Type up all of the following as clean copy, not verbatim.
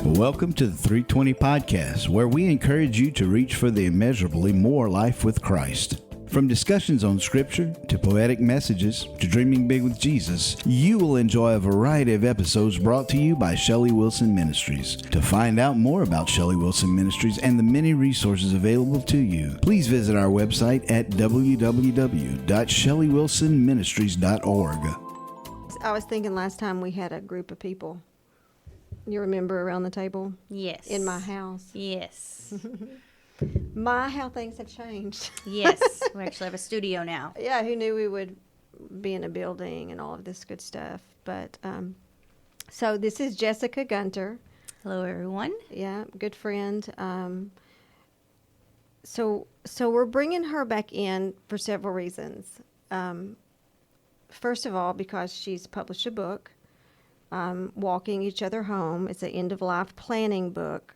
Welcome to the 320 Podcast, where we encourage you to reach for the immeasurably more life with Christ. From discussions on Scripture, to poetic messages, to dreaming big with Jesus, you will enjoy a variety of episodes brought to you by Shelly Wilson Ministries. To find out more about Shelly Wilson Ministries and the many resources available to you, please visit our website at www.shellywilsonministries.org. I was thinking last time we had a group of people. You remember around the table? Yes. In my house? Yes. How things have changed. Yes. We actually have a studio now. Yeah, who knew we would be in a building and all of this good stuff. But, so this is Jessica Gunter. Hello, everyone. Yeah, good friend. So we're bringing her back in for several reasons. First of all, because she's published a book, Walking Each Other Home. It's an end-of-life planning book.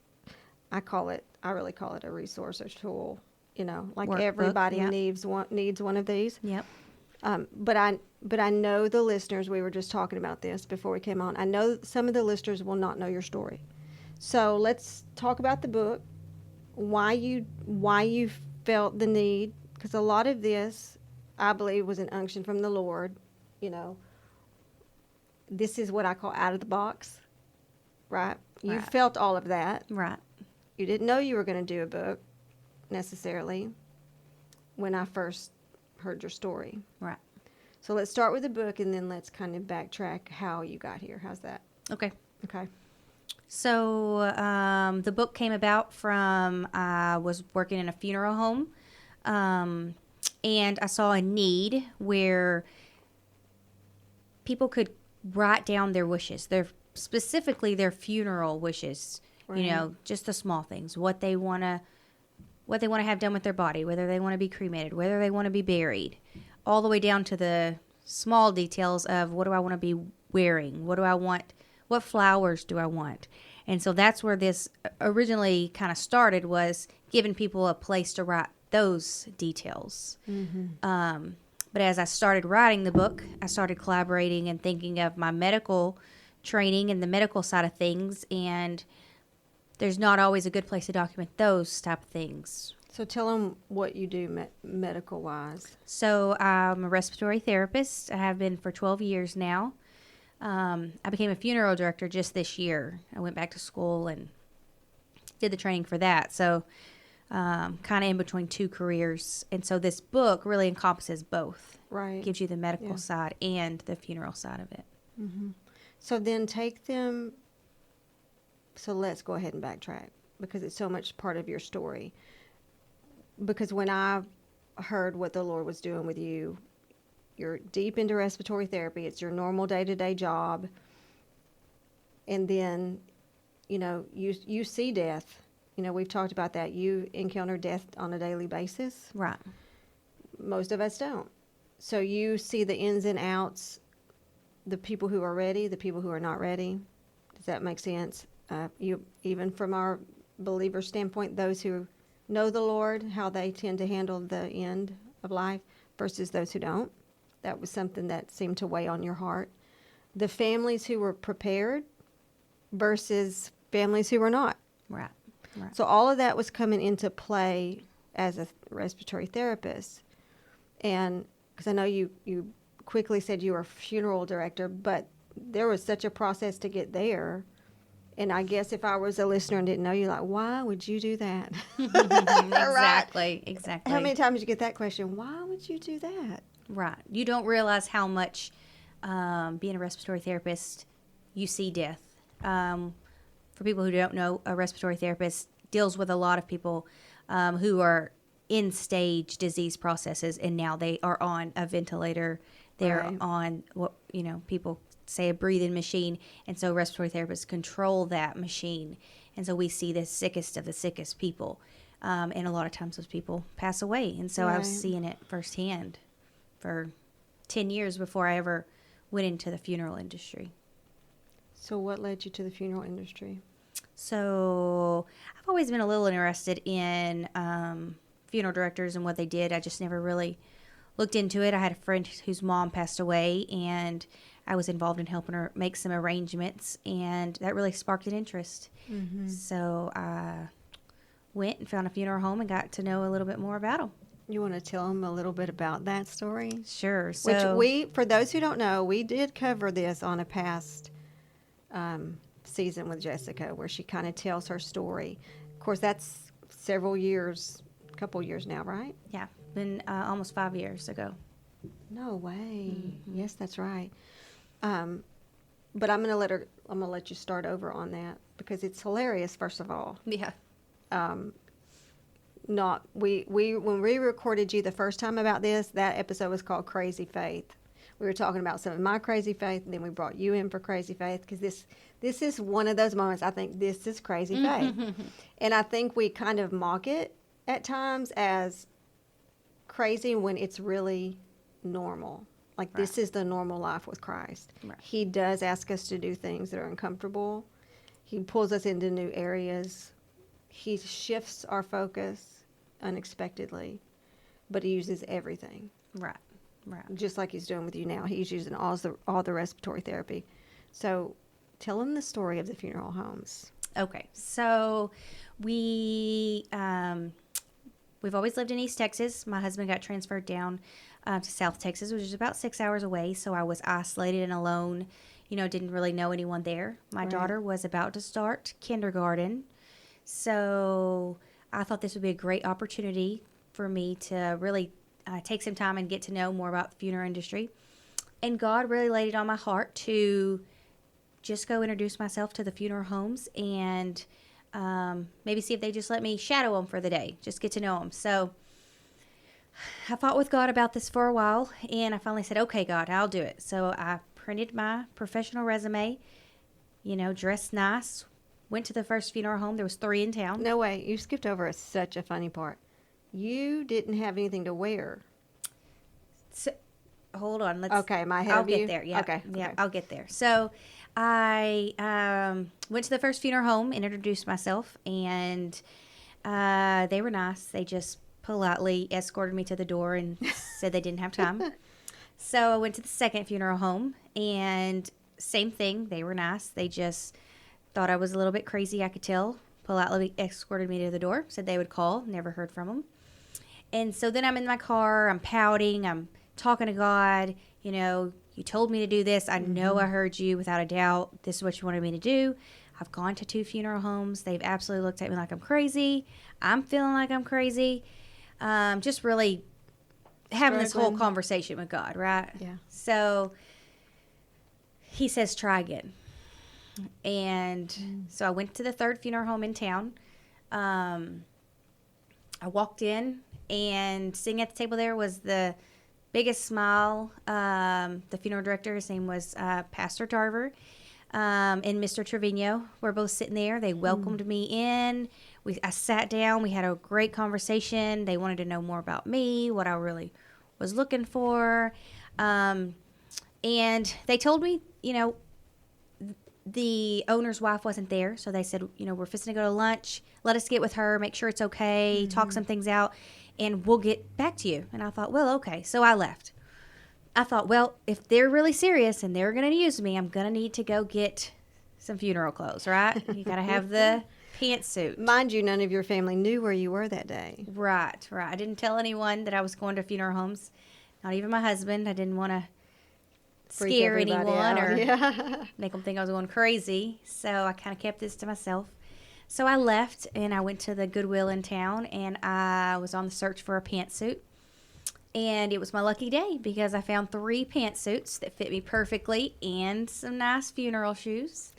I really call it a resource or tool. You know, like Workbook, everybody yep. needs one of these. Yep. But I know the listeners. We were just talking about this before we came on. I know some of the listeners will not know your story. So let's talk about the book. Why you felt the need, because a lot of this, I believe, was an unction from the Lord. You know, this is what I call out of the box, right? You Right. felt all of that. Right. You didn't know you were going to do a book necessarily when I first heard your story. Right. So let's start with the book and then let's kind of backtrack how you got here. How's that? Okay. Okay. So the book came about from I was working in a funeral home, and I saw a need where people could write down their wishes, specifically their funeral wishes. Right. You know, just the small things, what they want to have done with their body, whether they want to be cremated, whether they want to be buried, all the way down to the small details of what do I want to be wearing, what do I want, what flowers do I want. And so that's where this originally kind of started, was giving people a place to write those details. Mm-hmm. But as I started writing the book, I started collaborating and thinking of my medical training and the medical side of things, and there's not always a good place to document those type of things. So tell them what you do medical-wise. So I'm a respiratory therapist. I have been for 12 years now. I became a funeral director just this year. I went back to school and did the training for that. So kind of in between two careers. And so this book really encompasses both. Right. Gives you the medical side and the funeral side of it. Mm-hmm. So then take them. So let's go ahead and backtrack, because it's so much part of your story. Because when I heard what the Lord was doing with you, you're deep into respiratory therapy. It's your normal day-to-day job. And then, you know, you see death. You know, we've talked about that. You encounter death on a daily basis. Right. Most of us don't. So you see the ins and outs, the people who are ready, the people who are not ready. Does that make sense? Even from our believer standpoint, those who know the Lord, how they tend to handle the end of life versus those who don't. That was something that seemed to weigh on your heart. The families who were prepared versus families who were not. Right. Right. So all of that was coming into play as a respiratory therapist. And because I know you quickly said you were a funeral director, but there was such a process to get there. And I guess if I was a listener and didn't know you, like, why would you do that? Exactly. Exactly. How many times did you get that question? Why would you do that? Right. You don't realize how much being a respiratory therapist, you see death. For people who don't know, a respiratory therapist deals with a lot of people who are in stage disease processes, and now they are on a ventilator. They're Right. on what people say a breathing machine, and so respiratory therapists control that machine. And so we see the sickest of the sickest people, and a lot of times those people pass away. And so I was Right. seeing it firsthand for 10 years before I ever went into the funeral industry. So what led you to the funeral industry? So I've always been a little interested in funeral directors and what they did. I just never really looked into it. I had a friend whose mom passed away, and I was involved in helping her make some arrangements, and that really sparked an interest. So I went and found a funeral home and got to know a little bit more about them. You want to tell them a little bit about that story? Sure. Which So for those who don't know, we did cover this on a past season with Jessica, where she kind of tells her story. Of course, that's several years, a couple years now, right? yeah, been almost 5 years ago. No way. Yes, that's right. But I'm gonna let you start over on that because it's hilarious. First of all, Yeah. when we recorded you the first time about this, that episode was called Crazy Faith. We were talking about some of my crazy faith, and then we brought you in for crazy faith because this is one of those moments. I think this is crazy faith, and I think we kind of mock it at times as crazy when it's really normal. Like this is the normal life with Christ. Right. He does ask us to do things that are uncomfortable. He pulls us into new areas. He shifts our focus unexpectedly, but he uses everything. Right. Right. Just like he's doing with you now. He's using all the respiratory therapy. So tell him the story of the funeral homes. Okay. So we've always lived in East Texas. My husband got transferred down to South Texas, which is about 6 hours away. So I was isolated and alone, didn't really know anyone there. My daughter was about to start kindergarten. So I thought this would be a great opportunity for me to really take some time and get to know more about the funeral industry. And God really laid it on my heart to just go introduce myself to the funeral homes and maybe see if they just let me shadow them for the day, just get to know them. So I fought with God about this for a while, and I finally said, okay, God, I'll do it. So I printed my professional resume, dressed nice, went to the first funeral home. There was 3 in town. No way. You skipped over such a funny part. You didn't have anything to wear. So, hold on. Okay, am I ahead I'll of you? get there. Yeah. Okay. Yeah, I'll get there. So I went to the first funeral home and introduced myself, and they were nice. They just politely escorted me to the door and said they didn't have time. So I went to the second funeral home, and same thing. They were nice. They just thought I was a little bit crazy, I could tell. Politely escorted me to the door, said they would call. Never heard from them. And so then I'm in my car, I'm pouting, I'm talking to God. You told me to do this. I know I heard you without a doubt. This is what you wanted me to do. I've gone to 2 funeral homes. They've absolutely looked at me like I'm crazy. I'm feeling like I'm crazy. Just really having this whole conversation with God, right? Yeah. So he says, try again. And so I went to the 3rd funeral home in town. I walked in, and sitting at the table there was the biggest smile. The funeral director, his name was Pastor Tarver, and Mr. Trevino were both sitting there. They welcomed me in. I sat down. We had a great conversation. They wanted to know more about me, what I really was looking for. And they told me, the owner's wife wasn't there. So they said, we're fixing to go to lunch. Let us get with her, make sure it's okay, talk some things out, and we'll get back to you. And I thought, well, okay. So I left. I thought, well, if they're really serious and they're going to use me, I'm going to need to go get some funeral clothes, right? You got to have the pantsuit. Mind you, none of your family knew where you were that day. Right. I didn't tell anyone that I was going to funeral homes, not even my husband. I didn't want to scare anyone or make them think I was going crazy. So I kind of kept this to myself. So I left, and I went to the Goodwill in town, and I was on the search for a pantsuit. And it was my lucky day because I found 3 pantsuits that fit me perfectly and some nice funeral shoes.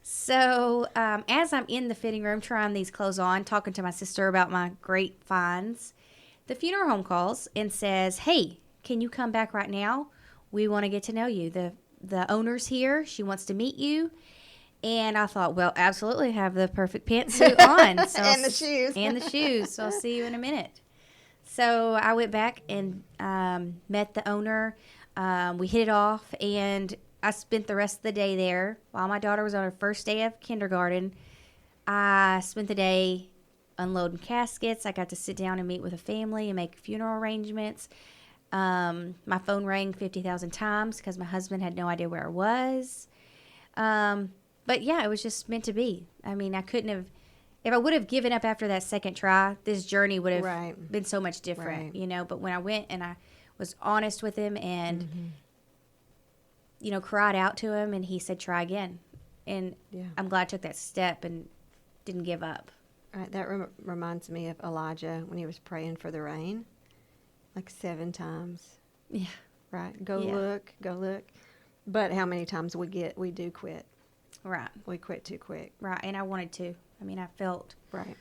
So as I'm in the fitting room trying these clothes on, talking to my sister about my great finds, the funeral home calls and says, hey, can you come back right now? We want to get to know you. The owner's here. She wants to meet you. And I thought, well, absolutely have the perfect pantsuit on. So and the shoes. And the shoes. So I'll see you in a minute. So I went back and met the owner. We hit it off, and I spent the rest of the day there. While my daughter was on her first day of kindergarten, I spent the day unloading caskets. I got to sit down and meet with a family and make funeral arrangements. My phone rang 50,000 times because my husband had no idea where I was. But yeah, it was just meant to be. I mean, I couldn't have, if I would have given up after that second try, this journey would have Right. been so much different, Right. you know. But when I went and I was honest with him and, you know, cried out to him, and he said, try again. And Yeah. I'm glad I took that step and didn't give up. Right, that reminds me of Elijah when he was praying for the rain, like 7 times. Yeah. Right, go Yeah. look, go look. But how many times we do quit? Right. We quit too quick. Right. And I wanted to. I mean, I felt Right.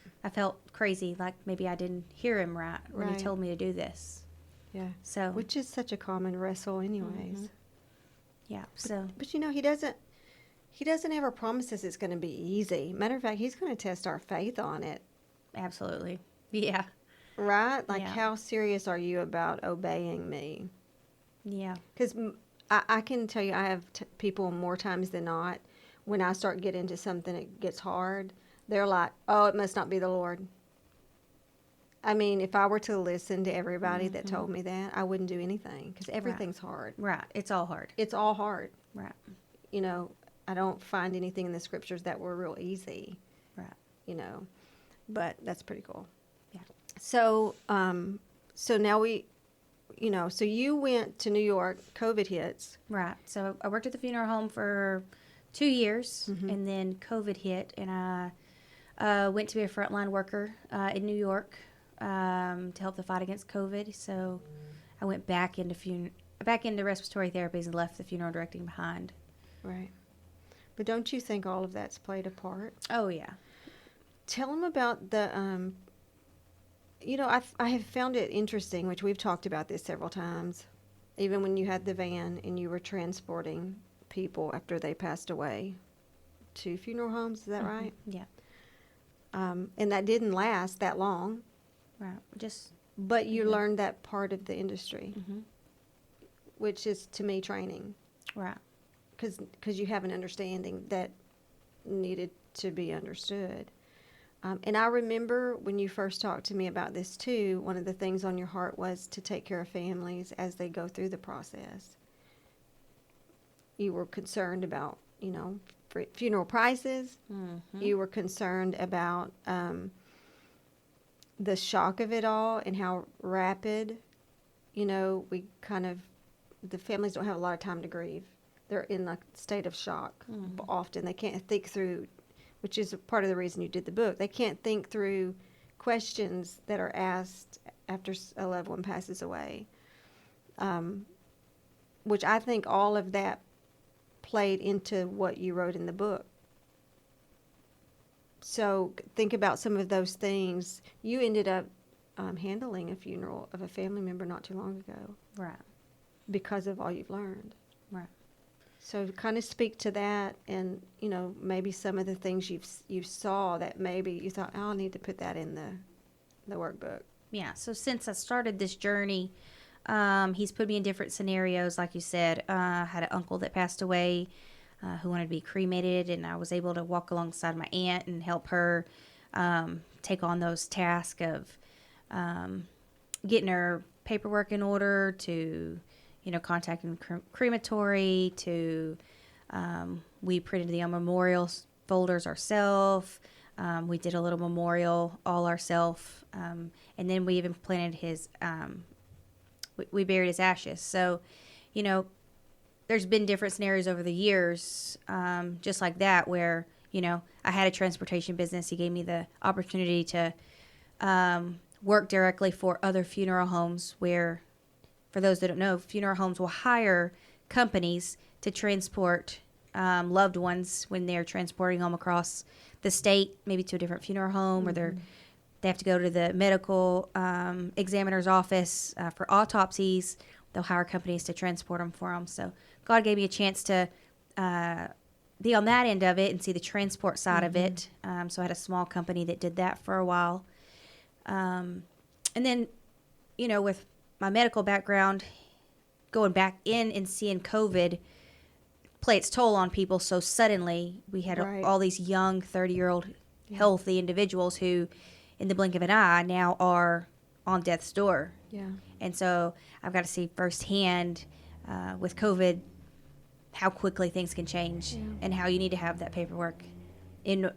crazy, like maybe I didn't hear him right when he Right. told me to do this. Yeah. So, Which is such a common wrestle, anyways. yeah. So, But you know, he doesn't ever promise us it's going to be easy. Matter of fact, he's going to test our faith on it. absolutely. Yeah. Right? Like, Yeah. how serious are you about obeying me? Yeah. Because I can tell you, I have people more times than not, when I start getting into something that gets hard, they're like, oh, it must not be the Lord. I mean, if I were to listen to everybody that told me that, I wouldn't do anything because everything's hard. Right. It's all hard. It's all hard. Right. You know, I don't find anything in the scriptures that were real easy, Right. you know, but that's pretty cool. Yeah. So, so now so you went to New York, COVID hits. Right. So I worked at the funeral home for 2 years, and then COVID hit, and I went to be a frontline worker in New York to help the fight against COVID. So I went back into respiratory therapies and left the funeral directing behind. Right. But don't you think all of that's played a part? Oh yeah. Tell them about the, I have found it interesting, which we've talked about this several times, even when you had the van and you were transporting people after they passed away to funeral homes. Is that right? Yeah. And that didn't last that long, Right. Just but you learned that part of the industry, which is, to me, training. right. Because you have an understanding that needed to be understood. And I remember when you first talked to me about this too, one of the things on your heart was to take care of families as they go through the process. You were concerned about, funeral prices. You were concerned about the shock of it all and how rapid, the families don't have a lot of time to grieve. They're in a state of shock often. They can't think through, which is part of the reason you did the book. They can't think through questions that are asked after a loved one passes away, which I think all of that played into what you wrote in the book. So think about some of those things. You ended up handling a funeral of a family member not too long ago Right. because of all you've learned. Right. So kind of speak to that, and maybe some of the things you saw that maybe you thought, oh, I need to put that in the workbook. Yeah. So since I started this journey, he's put me in different scenarios. Like you said, I had an uncle that passed away who wanted to be cremated, and I was able to walk alongside my aunt and help her take on those tasks of getting her paperwork in order, to contacting crematory, to we printed the memorial folders ourselves. We did a little memorial all ourselves, and then we even planted his. We buried his ashes. So, there's been different scenarios over the years, just like that, where I had a transportation business. He gave me the opportunity to work directly for other funeral homes, where, for those that don't know, funeral homes will hire companies to transport loved ones when they're transporting them across the state, maybe to a different funeral home, or they have to go to the medical examiner's office for autopsies. They'll hire companies to transport them for them. So God gave me a chance to be on that end of it and see the transport side of it. So I had a small company that did that for a while. And then, with my medical background, going back in and seeing COVID play its toll on people so suddenly, we had Right. all these young 30-year-old healthy individuals who, in the blink of an eye, now are on death's door. Yeah. And so I've got to see firsthand with COVID how quickly things can change and how you need to have that paperwork in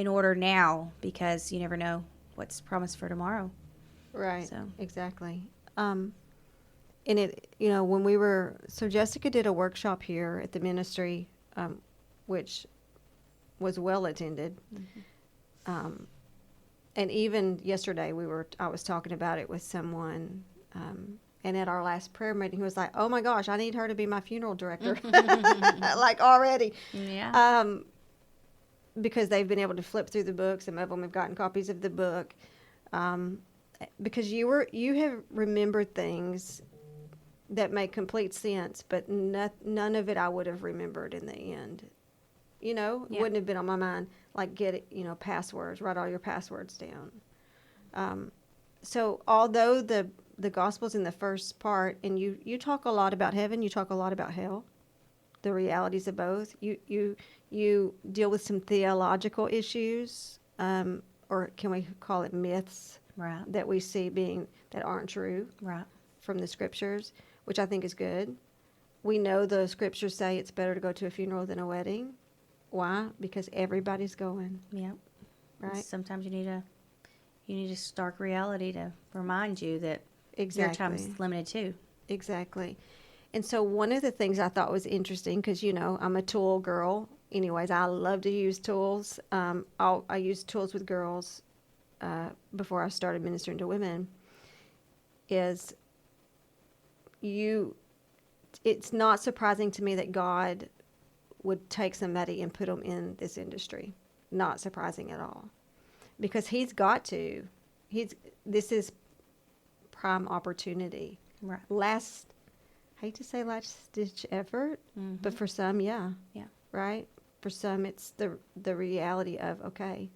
order now, because you never know what's promised for tomorrow. Right. So. Exactly. And it, when so Jessica did a workshop here at the ministry, which was well attended. And even yesterday I was talking about it with someone, and at our last prayer meeting, he was like, "Oh my gosh, I need her to be my funeral director," like already. Yeah. Because they've been able to flip through the book. Some of them have gotten copies of the book, because you have remembered things that make complete sense, but none of it I would have remembered in the end. Yeah. Wouldn't have been on my mind. Like get it, passwords. Write all your passwords down. So although the gospel's in the first part, and you talk a lot about heaven, you talk a lot about hell, the realities of both. You deal with some theological issues, or can we call it myths, Right. that we see that aren't true, Right. from the scriptures, which I think is good. We know the scriptures say it's better to go to a funeral than a wedding. Why? Because everybody's going, Yeah. right? Sometimes you need a stark reality to remind you that Exactly. your time's limited too. Exactly. And so one of the things I thought was interesting, because, I'm a tool girl. Anyways, I love to use tools. I used tools with girls before I started ministering to women, is it's not surprising to me that God would take somebody and put them in this industry. Not surprising at all. Because he's got to. This is prime opportunity. Right. Hate to say last ditch effort, Mm-hmm. but for some, yeah. Yeah. Right? For some, it's the reality of, okay,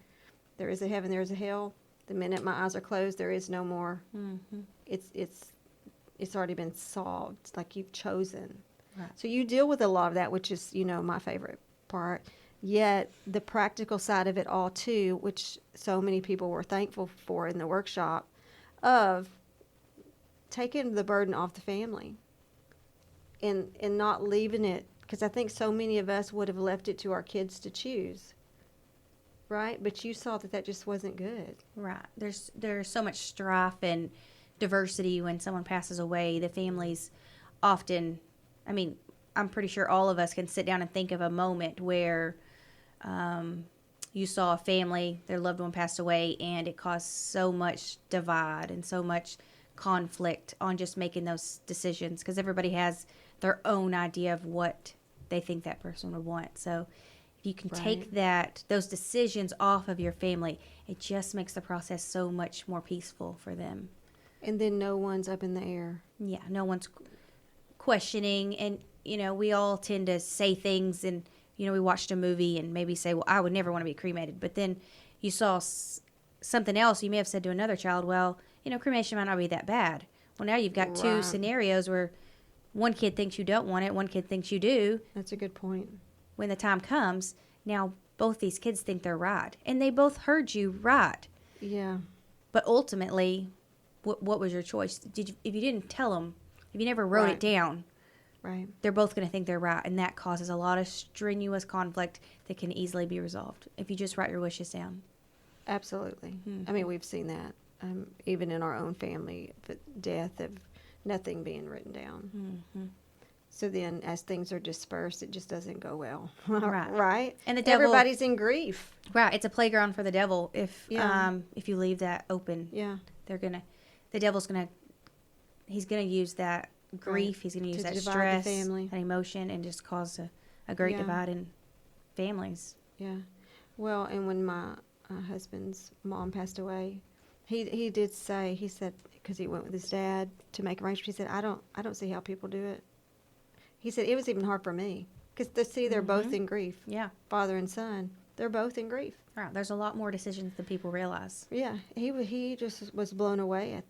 there is a heaven, there is a hell. The minute my eyes are closed, there is no more. Mm-hmm. It's already been solved. It's like you've chosen. Right. So you deal with a lot of that, which is, my favorite part. Yet the practical side of it all too, which so many people were thankful for in the workshop, of taking the burden off the family and not leaving it, because I think so many of us would have left it to our kids to choose, right? But you saw that just wasn't good. Right. There's so much strife and diversity when someone passes away. The families often, I'm pretty sure all of us can sit down and think of a moment where you saw a family, their loved one passed away, and it caused so much divide and so much conflict on just making those decisions, because everybody has their own idea of what they think that person would want. So if you can take those decisions off of your family, it just makes the process so much more peaceful for them. And then no one's up in the air. Yeah, no one's questioning. And, we all tend to say things, and, we watched a movie and maybe say, well, I would never want to be cremated. But then you saw something else. You may have said to another child, well, cremation might not be that bad. Well, now you've got two scenarios where one kid thinks you don't want it, one kid thinks you do. That's a good point. When the time comes, now both these kids think they're right. And they both heard you right. Yeah. But ultimately, what was your choice? If you didn't tell them, if you never wrote it down, right, they're both going to think they're right. And that causes a lot of strenuous conflict that can easily be resolved if you just write your wishes down. Absolutely. Mm-hmm. We've seen that. Even in our own family, the death of nothing being written down. Mm-hmm. So then, as things are dispersed, it just doesn't go well. Right. Right? And the devil, everybody's in grief. Right. It's a playground for the devil if you leave that open. Yeah. The devil's he's gonna use that grief. He's gonna use that stress and emotion and just cause a great divide in families. Yeah. Well, and when my husband's mom passed away, he did say, he said, because he went with his dad to make arrangements, he said, I don't see how people do it. He said, it was even hard for me, because they're both in grief. Yeah. Father and son, they're both in grief. Right. There's a lot more decisions than people realize. Yeah. He just was blown away at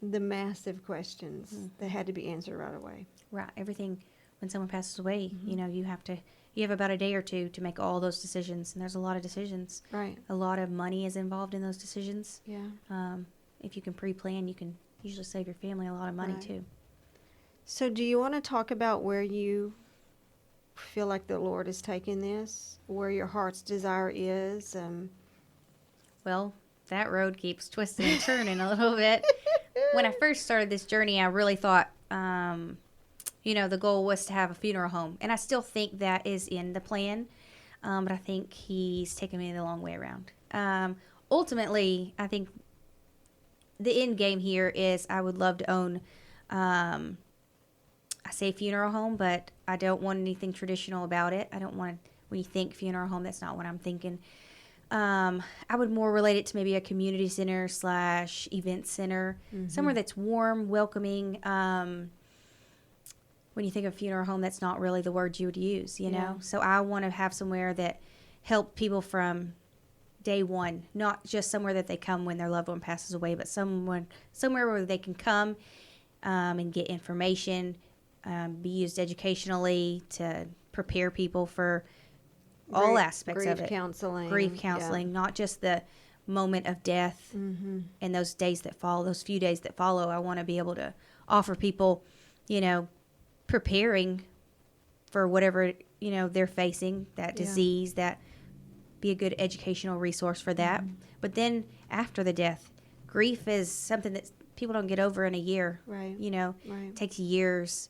the massive questions that had to be answered right away. Right. Everything, when someone passes away, you have to you have about a day or two to make all those decisions, and there's a lot of decisions. Right. A lot of money is involved in those decisions. Yeah. If you can pre-plan, you can usually save your family a lot of money Right. too. So do you want to talk about where you feel like the Lord is taking this, where your heart's desire is? Well, that road keeps twisting and turning a little bit. When I first started this journey, I really thought, the goal was to have a funeral home. And I still think that is in the plan. But I think he's taken me the long way around. Ultimately, I think the end game here is I would love to own, I say funeral home, but I don't want anything traditional about it. I don't want, when you think funeral home, that's not what I'm thinking. I would more relate it to maybe a community center / event center, somewhere that's warm, welcoming. When you think of funeral home, that's not really the word you would use, you know? So I want to have somewhere that help people from day one, not just somewhere that they come when their loved one passes away, but somewhere where they can come and get information, be used educationally to prepare people for all aspects of it. Grief counseling, not just the moment of death and those days that follow, those few days that follow. I want to be able to offer people, preparing for whatever, they're facing, that disease, that be a good educational resource for that. But then after the death, grief is something that people don't get over in a year. Right. It takes years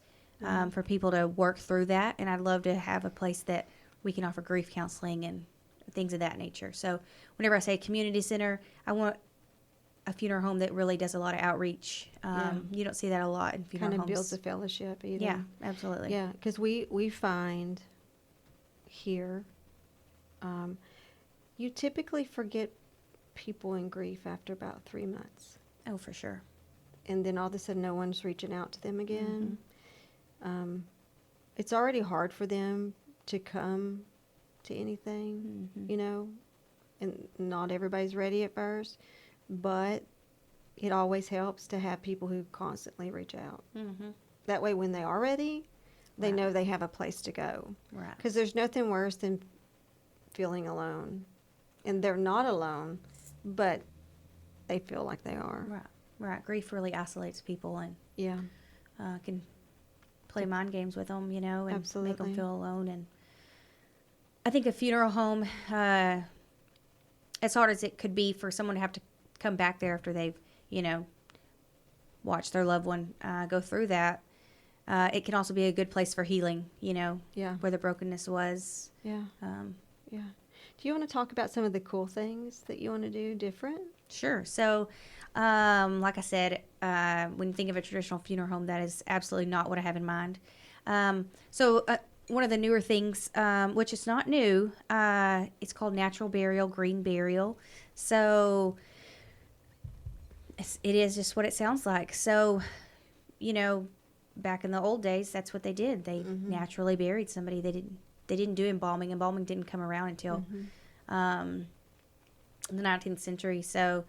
for people to work through that. And I'd love to have a place that we can offer grief counseling and things of that nature. So whenever I say community center, I want a funeral home that really does a lot of outreach. You don't see that a lot in funeral homes. Kind of builds a fellowship either. Yeah, absolutely. Yeah, because we find here, you typically forget people in grief after about 3 months. Oh, for sure. And then all of a sudden no one's reaching out to them again. It's already hard for them to come to anything, and not everybody's ready at first, but it always helps to have people who constantly reach out. That way when they are ready, they know they have a place to go. Right. Because there's nothing worse than feeling alone. And they're not alone, but they feel like they are. Right. Grief really isolates people and Yeah. can play mind games with them, and Absolutely. make them feel alone. And I think a funeral home, as hard as it could be for someone to have to come back there after they've, watched their loved one go through that, it can also be a good place for healing, Yeah. where the brokenness was. Yeah. Yeah. Do you want to talk about some of the cool things that you want to do different? Sure. So, like I said, when you think of a traditional funeral home, that is absolutely not what I have in mind. So one of the newer things, which is not new, it's called natural burial, green burial. So it is just what it sounds like. So, back in the old days, that's what they did. They naturally buried somebody. They didn't do embalming. Embalming didn't come around until the 19th century. So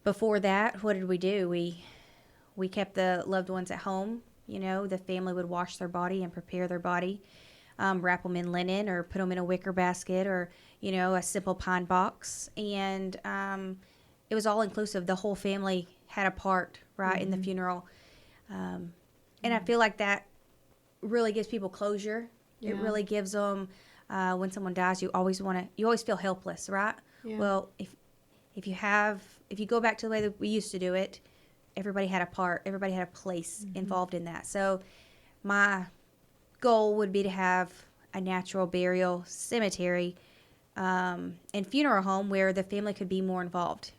before that, what did we do? We kept the loved ones at home. The family would wash their body and prepare their body, wrap them in linen or put them in a wicker basket or, a simple pine box. And it was all inclusive. The whole family had a part, right, in the funeral. And I feel like that really gives people closure. Yeah. It really gives them, when someone dies, you always feel helpless, right? Yeah. Well, if you go back to the way that we used to do it, everybody had a part, everybody had a place involved in that. So my goal would be to have a natural burial cemetery and funeral home where the family could be more involved.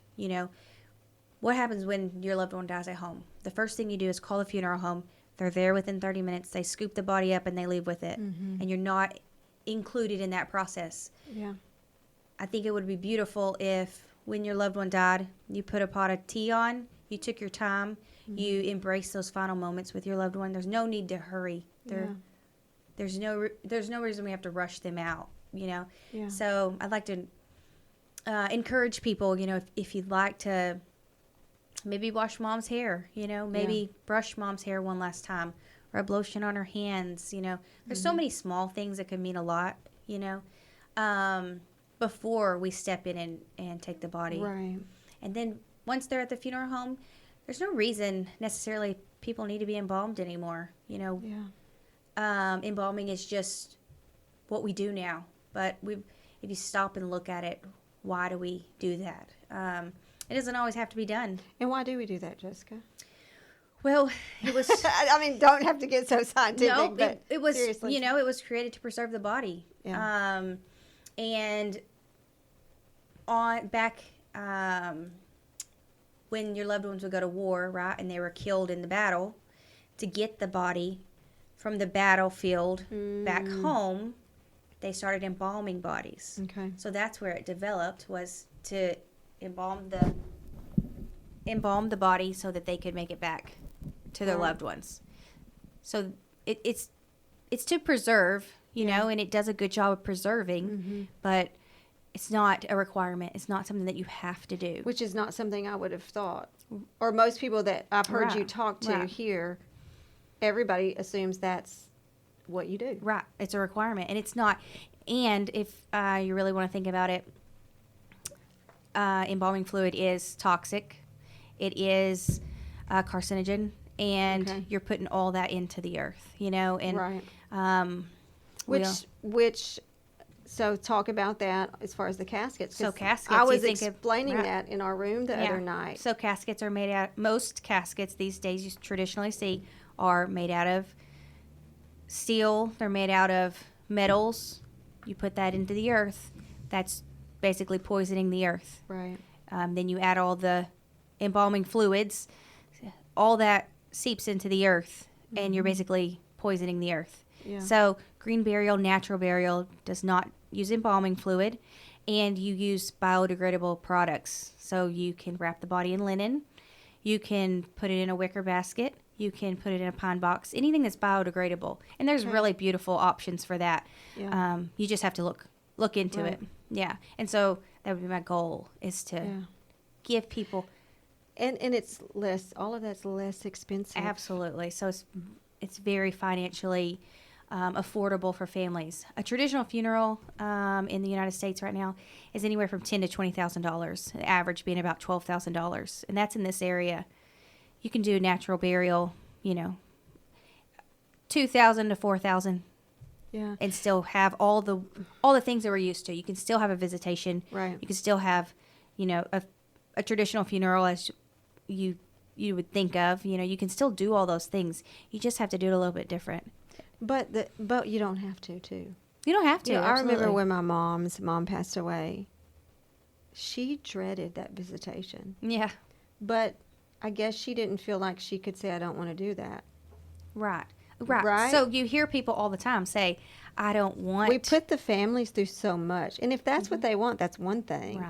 What happens when your loved one dies at home? The first thing you do is call the funeral home. They're there within 30 minutes. They scoop the body up and they leave with it. And you're not included in that process. Yeah. I think it would be beautiful if when your loved one died, you put a pot of tea on, you took your time, you embrace those final moments with your loved one. There's no need to hurry. There's no reason we have to rush them out, Yeah. So I'd like to encourage people, if you'd like to maybe wash mom's hair, maybe brush mom's hair one last time, rub lotion on her hands. There's so many small things that can mean a lot. Before we step in and take the body. Right. And then once they're at the funeral home, there's no reason necessarily people need to be embalmed anymore. Yeah. Embalming is just what we do now. But if you stop and look at it, why do we do that? It doesn't always have to be done. And why do we do that, Jessica? Well, it was... I mean, don't have to get so scientific, No, but it was, seriously. it was created to preserve the body. Yeah. And when your loved ones would go to war, right, and they were killed in the battle, to get the body from the battlefield back home, they started embalming bodies. Okay. So that's where it developed, was to embalm the body so that they could make it back to their loved ones. So it's to preserve, and it does a good job of preserving, but it's not a requirement. It's not something that you have to do. Which is not something I would have thought. Or most people that I've heard you talk to Right. here, everybody assumes that's what you do. Right. It's a requirement. And it's not. And if you really want to think about it, embalming fluid is toxic. It is carcinogen. And Okay. you're putting all that into the earth, And, right. So talk about that as far as the caskets. 'Cause So caskets, I you was think of- explaining right. that in our room the other night. So caskets are made out. Most caskets these days you traditionally see are made out of steel. They're made out of metals. You put that into the earth. That's basically poisoning the earth. Right. Then you add all the embalming fluids. All that seeps into the earth, and you're basically poisoning the earth. Yeah. So green burial, natural burial does not use embalming fluid, and you use biodegradable products. So you can wrap the body in linen, you can put it in a wicker basket, you can put it in a pine box, anything that's biodegradable. And there's Okay. really beautiful options for that. Yeah. You just have to look into Right. it. Yeah. And so that would be my goal, is to Yeah. give people... And it's less, all of that's less expensive. Absolutely. So it's very financially affordable for families. A traditional funeral in the United States right now is anywhere from $10,000 to $20,000. The average being about $12,000, and that's in this area. You can do a natural burial, $2,000 to $4,000, Yeah. and still have all the things that we're used to. You can still have a visitation. Right. You can still have, a traditional funeral as you would think of. You can still do all those things. You just have to do it a little bit different. But you don't have to, too. You don't have to. I remember absolutely. when my mom's mom passed away, she dreaded that visitation. Yeah. But I guess she didn't feel like she could say, I don't want to do that. Right. Right? So you hear people all the time say, I don't want... We put the families through so much. And if that's what they want, that's one thing.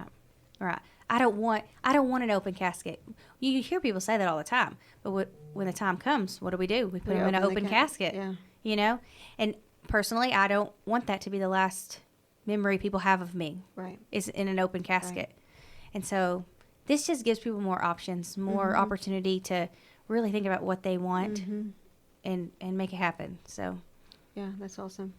Right. I don't want an open casket. You hear people say that all the time. But when the time comes, what do? We put them in an open casket. Yeah. And personally, I don't want that to be the last memory people have of me. Right. Is in an open casket. And so this just gives people more options, more opportunity to really think about what they want and make it happen. So Yeah, that's awesome.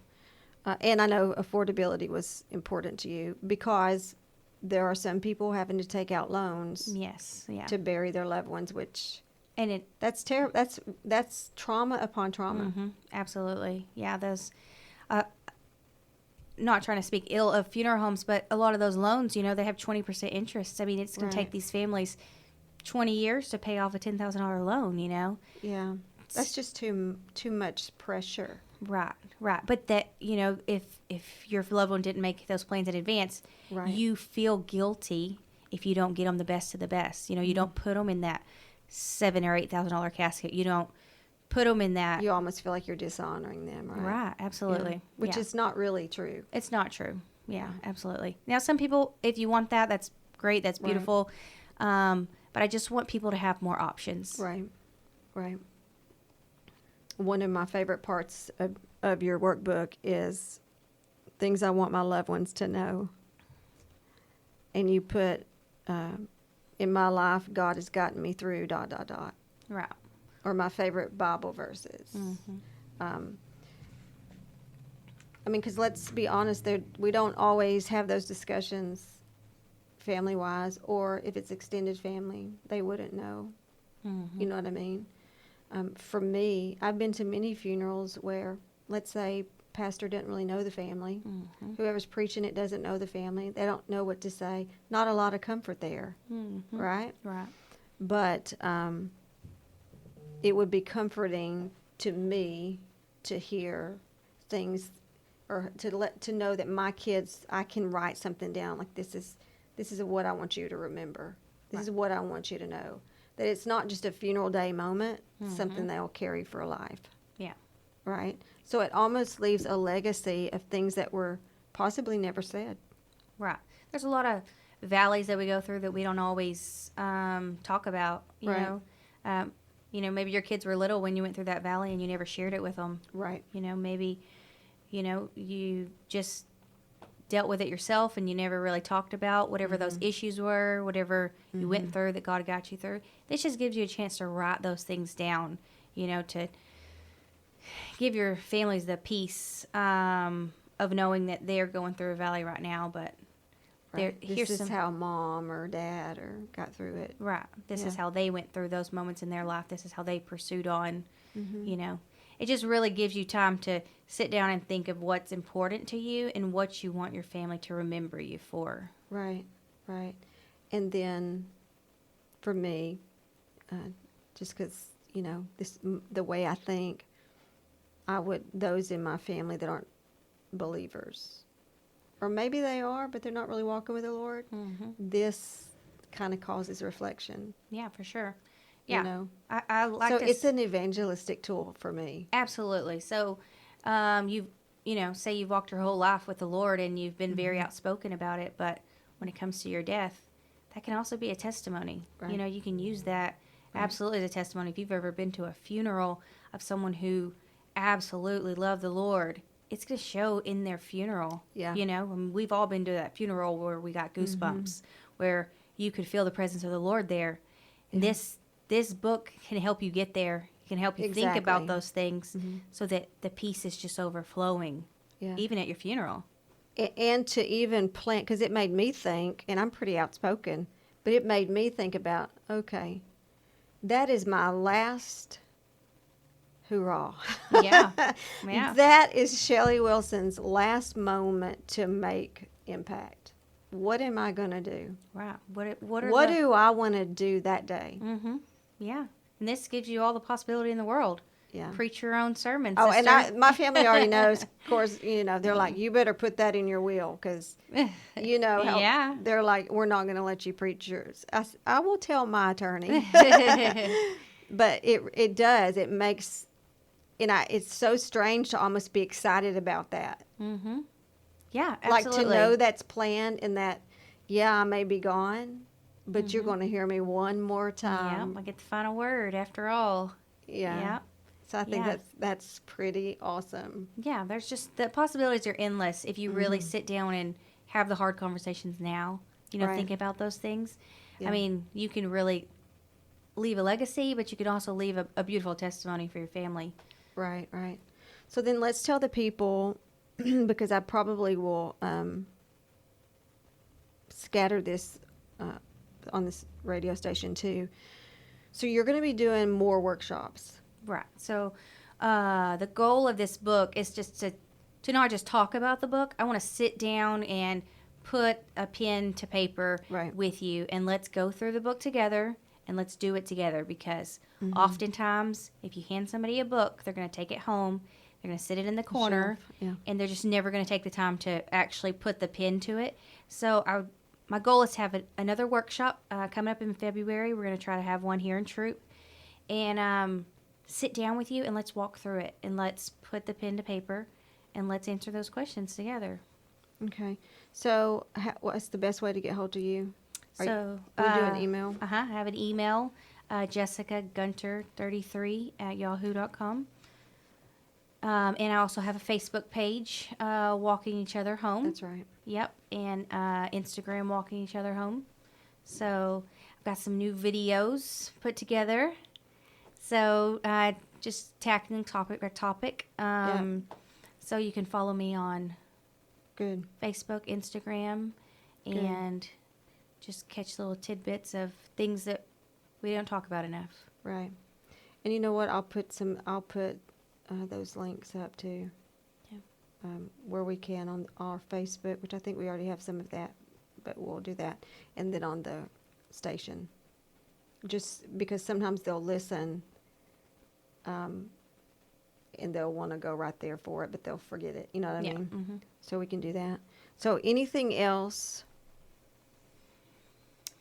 And I know affordability was important to you because there are some people having to take out loans yes, yeah. to bury their loved ones, which And that's terrible. That's trauma upon trauma. absolutely. Yeah, those not trying to speak ill of funeral homes, but a lot of those loans, they have 20% interest. I mean, it's going to take these families 20 years to pay off a $10,000 loan, Yeah. That's just too much pressure. Right. But that, if your loved one didn't make those plans in advance, Right. you feel guilty if you don't get them the best of the best. You don't put them in that $7,000 or $8,000 casket. You don't put them in that. You almost feel like you're dishonoring them, right? Right. Absolutely. Yeah. Which is not really true. It's not true. Yeah, absolutely. Now, some people, if you want that, that's great. That's beautiful. But I just want people to have more options. Right. One of my favorite parts of your workbook is things I want my loved ones to know. And you put, in my life, God has gotten me through, ... Right. or my favorite Bible verses. Mm-hmm. I mean, because let's be honest, we don't always have those discussions family-wise, or if it's extended family, they wouldn't know. Mm-hmm. You know what I mean? For me, I've been to many funerals where, let's say, pastor didn't really know the family. Mm-hmm. Whoever's preaching it doesn't know the family. They don't know what to say. Not a lot of comfort there, Mm-hmm. right? Right. But it would be comforting to me to hear things, or to know that my kids, I can write something down like this is what I want you to remember. This Right. is what I want you to know. That it's not just a funeral day moment, Mm-hmm. something they'll carry for life. Yeah. Right? So it almost leaves a legacy of things that were possibly never said. Right. There's a lot of valleys that we go through that we don't always talk about. Right. Maybe your kids were little when you went through that valley and you never shared it with them. Right. Maybe, you just dealt with it yourself and you never really talked about whatever those issues were, whatever you went through that God got you through. This just gives you a chance to write those things down, to give your families the peace of knowing that they're going through a valley right now, but Right. here's This is some, how mom or dad got through it. right. This is Yeah. how they went through those moments in their life. This is how they pursued on, Mm-hmm. It just really gives you time to sit down and think of what's important to you and what you want your family to remember you for. Right. Right. And then, for me, just because the way I think, those in my family that aren't believers, or maybe they are, but they're not really walking with the Lord. Mm-hmm. This kind of causes reflection. Yeah, for sure. Yeah, I I like so this. it's an evangelistic tool for me. Absolutely. So, say you've walked your whole life with the Lord and you've been very outspoken about it, but when it comes to your death, that can also be a testimony. Right. You can use that absolutely as a testimony. If you've ever been to a funeral of someone who absolutely loved the Lord, it's going to show in their funeral. Yeah. And we've all been to that funeral where we got goosebumps, where you could feel the presence of the Lord there. And Yeah. this book can help you get there. It can help you think about Exactly. those things so that the peace is just overflowing, Yeah. even at your funeral. And to even plan, because it made me think, and I'm pretty outspoken, but it made me think about, okay, that is my last hurrah. Yeah. Yeah. That is Shelly Wilson's last moment to make impact. What am I going to do? Right. What What do I want to do that day? Mm-hmm. Yeah. And this gives you all the possibility in the world. Yeah. Preach your own sermon, Oh, sister. and my family already knows. Of course, they're like, you better put that in your will, because how Yeah. they're like, we're not going to let you preach yours. I will tell my attorney. But it does. It makes, it's so strange to almost be excited about that. Mm-hmm. Yeah, Like absolutely. to know that's planned, and that, I may be gone, but you're going to hear me one more time. Yeah, I get the final word after all. Yeah. Yeah. So I think Yeah. that's pretty awesome. Yeah, there's just, the possibilities are endless if you really sit down and have the hard conversations now, Right. think about those things. Yeah. I mean, you can really leave a legacy, but you could also leave a beautiful testimony for your family. Right, right. So then let's tell the people, because I probably will scatter this on this radio station too. So you're going to be doing more workshops. Right. So the goal of this book is just to not just talk about the book. I want to sit down and put a pen to paper Right. with you, and let's go through the book together, and let's do it together, because oftentimes if you hand somebody a book, they're going to take it home, they're going to sit it in the corner, Shelf, yeah. and they're just never going to take the time to actually put the pen to it. So my goal is to have another workshop coming up in February. We're going to try to have one here in Troop, and sit down with you and let's walk through it, and let's put the pen to paper, and let's answer those questions together. Okay. So what's the best way to get hold of you? We do an email? I have an email, jessicagunter33@yahoo.com. And I also have a Facebook page, Walking Each Other Home. That's right. Yep. And Instagram, Walking Each Other Home. So I've got some new videos put together. So just tackling topic by topic. So you can follow me on Good. Facebook, Instagram, and just catch little tidbits of things that we don't talk about enough. Right. And you know what? I'll put those links up too. Yeah. Where we can on our Facebook, which I think we already have some of that, but we'll do that. And then on the station. Just because sometimes they'll listen and they'll want to go right there for it, but they'll forget it. You know what I mean? Mm-hmm. So we can do that. So anything else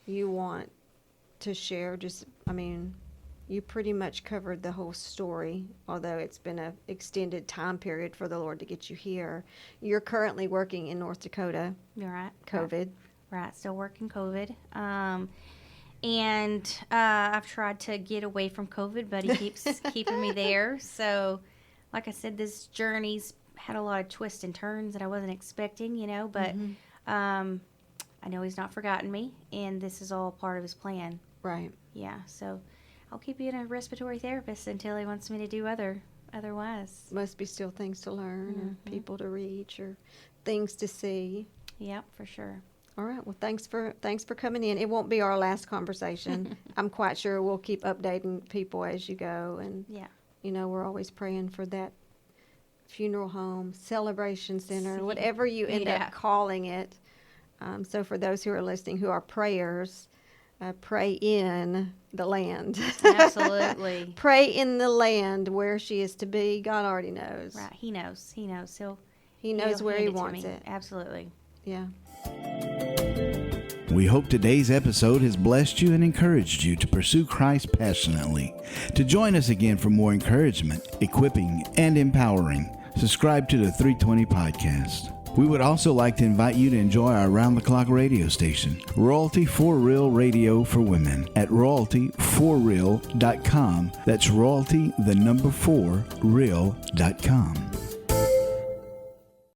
you want to share? You pretty much covered the whole story, although it's been an extended time period for the Lord to get you here. You're currently working in North Dakota. You're right. COVID. Right. Still working COVID. And I've tried to get away from COVID, but he keeps keeping me there. So, like I said, this journey's had a lot of twists and turns that I wasn't expecting, but I know he's not forgotten me, and this is all part of his plan. Right. Yeah, so I'll keep being a respiratory therapist until he wants me to do otherwise. Must be still things to learn or people to reach or things to see. Yep, for sure. All right. Well, thanks for coming in. It won't be our last conversation. I'm quite sure we'll keep updating people as you go. And, we're always praying for that funeral home, celebration center, whatever you end up calling it. So for those who are listening who are prayers, pray in the land. Absolutely. Pray in the land where she is to be. God already knows. Right. He knows. He knows where he wants it. Absolutely. Yeah. We hope today's episode has blessed you and encouraged you to pursue Christ passionately. To join us again for more encouragement, equipping, and empowering, subscribe to the 320 podcast. We would also like to invite you to enjoy our round-the-clock radio station, Royalty for Real Radio for Women, at royaltyforreal.com. That's royalty, the number 4, real.com.